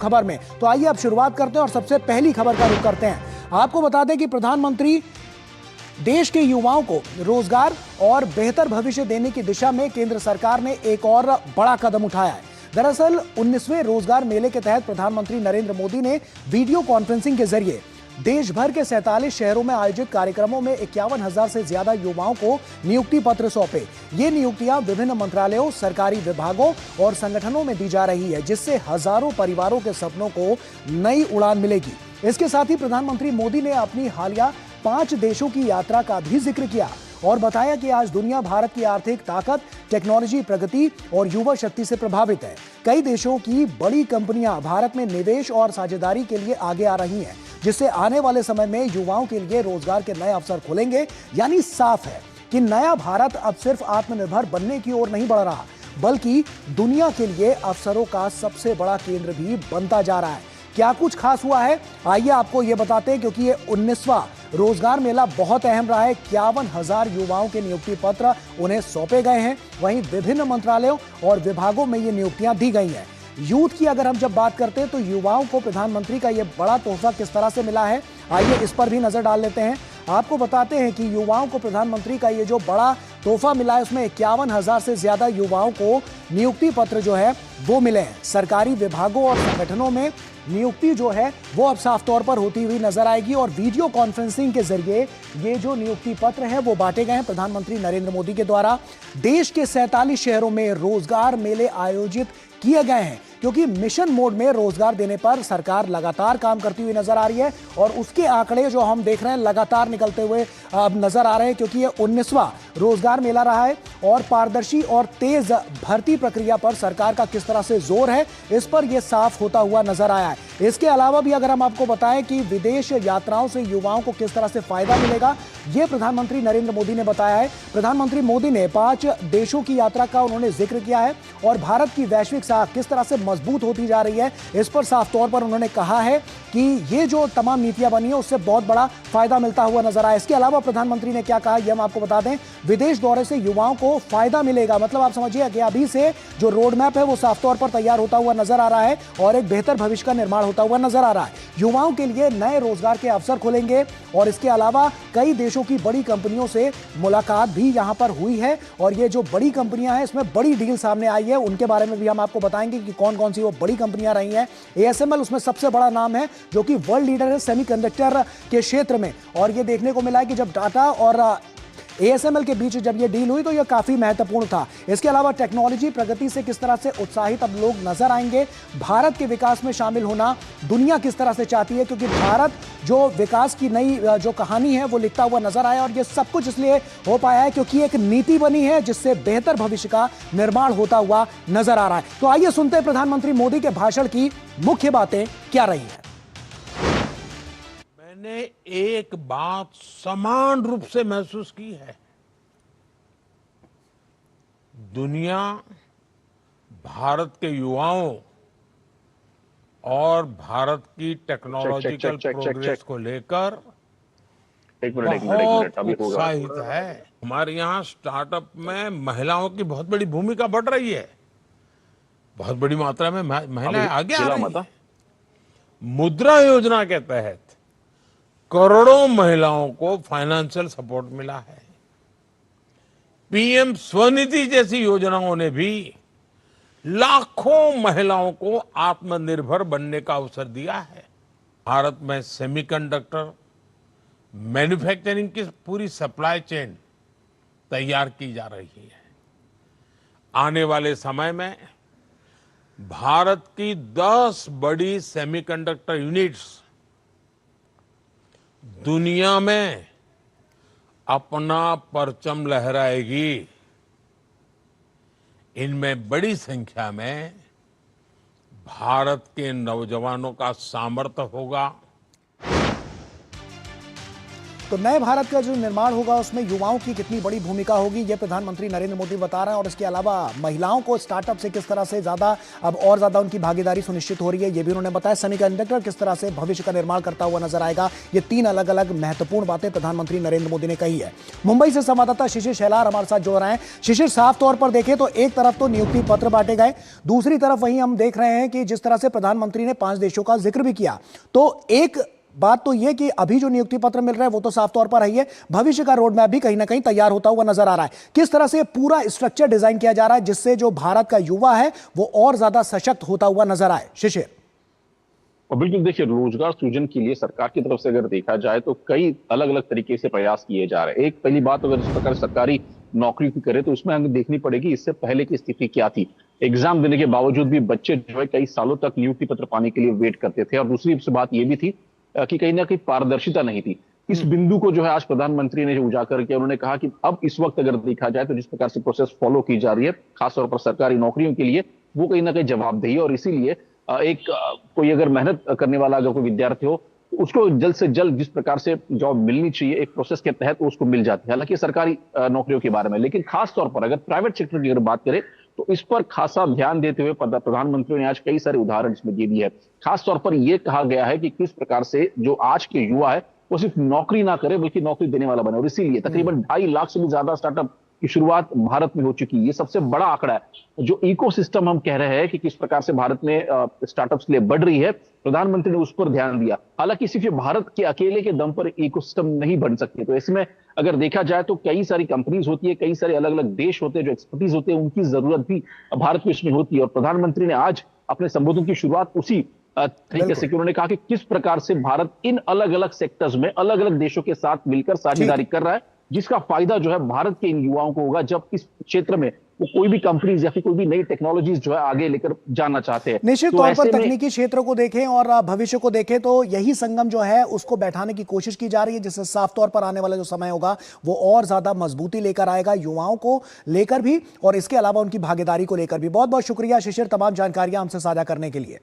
खबर में। तो आइए अब शुरुआत करते हैं और सबसे पहली खबर का रुख करते हैं। आपको बता दें कि प्रधानमंत्री देश के युवाओं को रोजगार और बेहतर भविष्य देने की दिशा में केंद्र सरकार ने एक और बड़ा कदम उठाया है। दरअसल 19वें रोजगार मेले के तहत प्रधानमंत्री नरेंद्र मोदी ने वीडियो कॉन्फ्रेंसिंग के जरिए देश भर के 47 शहरों में आयोजित कार्यक्रमों में 51,000 से ज्यादा युवाओं को नियुक्ति पत्र सौंपे। ये नियुक्तियां विभिन्न मंत्रालयों, सरकारी विभागों और संगठनों में दी जा रही है, जिससे हजारों परिवारों के सपनों को नई उड़ान मिलेगी। इसके साथ ही प्रधानमंत्री मोदी ने अपनी हालिया 5 देशों की यात्रा का भी जिक्र किया और बताया कि आज दुनिया भारत की आर्थिक ताकत, टेक्नोलॉजी प्रगति और युवा शक्ति से प्रभावित है। कई देशों की बड़ी कंपनियां भारत में निवेश और साझेदारी के लिए आगे आ रही हैं, जिससे आने वाले समय में युवाओं के लिए रोजगार के नए अवसर खुलेंगे। यानी साफ है कि नया भारत अब सिर्फ आत्मनिर्भर बनने की ओर नहीं बढ़ रहा, बल्कि दुनिया के लिए अवसरों का सबसे बड़ा केंद्र भी बनता जा रहा है। क्या कुछ खास हुआ है, आइए आपको ये बताते हैं, क्योंकि ये 19वां रोजगार मेला बहुत अहम रहा है। 51,000 युवाओं के नियुक्ति पत्र उन्हें सौंपे गए हैं। वहीं विभिन्न मंत्रालयों और विभागों में ये नियुक्तियां दी गई हैं। यूथ की अगर हम जब बात करते हैं तो युवाओं को प्रधानमंत्री का ये बड़ा तोहफा किस तरह से मिला है, आइए इस पर भी नजर डाल लेते हैं। आपको बताते हैं कि युवाओं को प्रधानमंत्री का ये जो बड़ा तोहफा मिला है, उसमें 51,000 से ज्यादा युवाओं को नियुक्ति पत्र जो है वो मिले हैं। सरकारी विभागों और संगठनों में नियुक्ति जो है वो अब साफ तौर पर होती हुई नजर आएगी और वीडियो कॉन्फ्रेंसिंग के जरिए ये जो नियुक्ति पत्र है वो बांटे गए हैं प्रधानमंत्री नरेंद्र मोदी के द्वारा। देश के 47 शहरों में रोजगार मेले आयोजित किए गए हैं, क्योंकि मिशन मोड में रोजगार देने पर सरकार लगातार काम करती हुई नजर आ रही है और उसके आंकड़े जो हम देख रहे हैं लगातार निकलते हुए नजर आ रहे हैं, क्योंकि ये 19वां रोजगार मेला रहा है और पारदर्शी और तेज भर्ती प्रक्रिया पर सरकार का किस तरह से जोर है, इस पर यह साफ होता हुआ नजर आया है। इसके अलावा भी अगर हम आपको बताएं कि विदेश यात्राओं से युवाओं को किस तरह से फायदा मिलेगा, यह प्रधानमंत्री नरेंद्र मोदी ने बताया है। प्रधानमंत्री मोदी ने 5 देशों की यात्रा का उन्होंने जिक्र किया है और भारत की वैश्विक साख किस तरह से मजबूत होती जा रही है, इस पर साफ तौर पर उन्होंने कहा है कि ये जो तमाम नीतियां बनी है उससे बहुत बड़ा फायदा मिलता हुआ नजर आया। इसके अलावा प्रधानमंत्री ने क्या कहा यह हम आपको बता दें। विदेश दौरे से युवाओं को फायदा मिलेगा, मतलब आप समझिए कि अभी से जो रोड मैप है वो साफ तौर पर तैयार होता हुआ नजर आ रहा है और एक बेहतर भविष्य का निर्माण होता हुआ नजर आ रहा है। युवाओं के लिए नए रोजगार के अवसर खुलेंगे और इसके अलावा कई देशों की बड़ी कंपनियों से मुलाकात भी यहां पर हुई है और ये जो बड़ी कंपनियां हैं इसमें बड़ी डील सामने आई है, उनके बारे में भी हम आपको बताएंगे कि कौन कौन सी वो बड़ी कंपनियां रही हैं। ASML उसमें सबसे बड़ा नाम है, जो कि वर्ल्ड लीडर है सेमीकंडक्टर के क्षेत्र में, और ये देखने को मिला है कि जब टाटा और ASML के बीच जब ये डील हुई तो ये काफी महत्वपूर्ण था। इसके अलावा टेक्नोलॉजी प्रगति से किस तरह से उत्साहित अब लोग नजर आएंगे, भारत के विकास में शामिल होना दुनिया किस तरह से चाहती है, क्योंकि भारत जो विकास की नई जो कहानी है वो लिखता हुआ नजर आया और ये सब कुछ इसलिए हो पाया है क्योंकि एक नीति बनी है जिससे बेहतर भविष्य का निर्माण होता हुआ नजर आ रहा है। तो आइए सुनते हैं प्रधानमंत्री मोदी के भाषण की मुख्य बातें क्या रही है। मैंने एक बात समान रूप से महसूस की है, दुनिया भारत के युवाओं और भारत की टेक्नोलॉजिकल प्रोग्रेस को लेकर बहुत उत्साहित है। हमारे यहाँ स्टार्टअप में महिलाओं की बहुत बड़ी भूमिका बढ़ रही है, बहुत बड़ी मात्रा में महिलाएं आगे आ रही हैं। मुद्रा योजना के तहत करोड़ों महिलाओं को फाइनेंशियल सपोर्ट मिला है। PM स्वनिधि जैसी योजनाओं ने भी लाखों महिलाओं को आत्मनिर्भर बनने का अवसर दिया है। भारत में सेमीकंडक्टर मैन्युफैक्चरिंग की पूरी सप्लाई चेन तैयार की जा रही है। आने वाले समय में भारत की 10 बड़ी सेमीकंडक्टर यूनिट्स दुनिया में अपना परचम लहराएगी। इनमें बड़ी संख्या में भारत के नौजवानों का सामर्थ्य होगा। तो नए भारत का जो निर्माण होगा उसमें युवाओं की कितनी बड़ी भूमिका होगी, ये प्रधानमंत्री नरेंद्र मोदी बता रहे हैं। और इसके अलावा महिलाओं को स्टार्टअप से किस तरह से ज्यादा अब और ज्यादा उनकी भागीदारी सुनिश्चित हो रही है, ये भी उन्होंने बताया। सेमीकंडक्टर किस तरह से भविष्य का निर्माण करता हुआ नजर आएगा, ये 3 अलग अलग महत्वपूर्ण बातें प्रधानमंत्री नरेंद्र मोदी ने कही है। मुंबई से संवाददाता शिशिर शेलार हमारे साथ जुड़ रहे हैं। शिशिर, साफ तौर पर देखें तो एक तरफ तो नियुक्ति पत्र बांटे गए, दूसरी तरफ वहीं हम देख रहे हैं कि जिस तरह से प्रधानमंत्री ने 5 देशों का जिक्र भी किया, तो एक बात तो यह कि अभी जो नियुक्ति पत्र मिल रहा है वो तो साफ तौर पर है, भविष्य का रोड मैप भी कहीं ना कहीं तैयार होता हुआ नजर आ रहा है। किस तरह से पूरा स्ट्रक्चर डिजाइन किया जा रहा है जिससे जो भारत का युवा है वो और ज्यादा सशक्त होता हुआ नजर आए? शिशिर। और बिल्कुल देखिए, रोजगार सृजन के लिए सरकार की तरफ से अगर देखा जाए तो कई अलग अलग तरीके से प्रयास किए जा रहे हैं। एक पहली बात, अगर इस प्रकार सरकारी नौकरी की करे तो उसमें हमें देखनी पड़ेगी इससे पहले की स्थिति क्या थी। एग्जाम देने के बावजूद भी बच्चे जो है कई सालों तक नियुक्ति पत्र पाने के लिए वेट करते थे। और दूसरी बात यह भी थी कि कहीं ना कहीं पारदर्शिता नहीं थी। इस बिंदु को जो है आज प्रधानमंत्री ने जो उजागर किया, उन्होंने कहा कि अब इस वक्त अगर देखा जाए तो जिस प्रकार से प्रोसेस फॉलो की जा रही है खासतौर पर सरकारी नौकरियों के लिए, वो कहीं ना कहीं जवाबदेही। और इसीलिए कोई अगर मेहनत करने वाला अगर कोई विद्यार्थी हो तो उसको जल्द से जल्द जिस प्रकार से जॉब मिलनी चाहिए एक प्रोसेस के तहत उसको मिल जाती है। हालांकि सरकारी नौकरियों के बारे में, लेकिन खास तौर पर अगर प्राइवेट सेक्टर की अगर बात करें तो इस पर खासा ध्यान देते हुए प्रधानमंत्री ने आज कई सारे उदाहरण इसमें दे दिए हैं। खास तौर पर यह कहा गया है कि किस प्रकार से जो आज के युवा है वो सिर्फ नौकरी ना करे बल्कि नौकरी देने वाला बने। और इसीलिए तकरीबन 2.5 लाख से भी ज्यादा स्टार्टअप की शुरुआत भारत में हो चुकी है। ये सबसे बड़ा आंकड़ा है। जो इकोसिस्टम हम कह रहे हैं कि किस प्रकार से भारत में स्टार्टअप्स के लिए बढ़ रही है, प्रधानमंत्री ने उस पर ध्यान दिया। हालांकि सिर्फ ये भारत के अकेले के दम पर इकोसिस्टम नहीं बन सकती, तो इसमें अगर देखा जाए तो कई सारी कंपनीज होती है, कई सारे अलग अलग देश होते हैं जो एक्सपर्टीज होते हैं, उनकी जरूरत भी भारत में इसमें होती है। और प्रधानमंत्री ने आज अपने संबोधन की शुरुआत उसी तरीके से, उन्होंने कहा कि किस प्रकार से भारत इन अलग अलग सेक्टर्स में अलग अलग देशों के साथ मिलकर साझेदारी कर रहा है, जिसका फायदा जो है भारत के इन युवाओं को होगा जब इस क्षेत्र में वो कोई भी कंपनीज या फिर कोई भी नई टेक्नोलॉजीज जो है आगे लेकर जाना चाहते हैं। निश्चित तौर पर तकनीकी क्षेत्रों को देखें और भविष्य को देखें तो यही संगम जो है उसको बैठाने की कोशिश की जा रही है, जिससे साफ तौर पर आने वाला जो समय होगा वो और ज्यादा मजबूती लेकर आएगा, युवाओं को लेकर भी और इसके अलावा उनकी भागीदारी को लेकर भी। बहुत बहुत शुक्रिया शिशिर, तमाम जानकारियां हमसे साझा करने के लिए।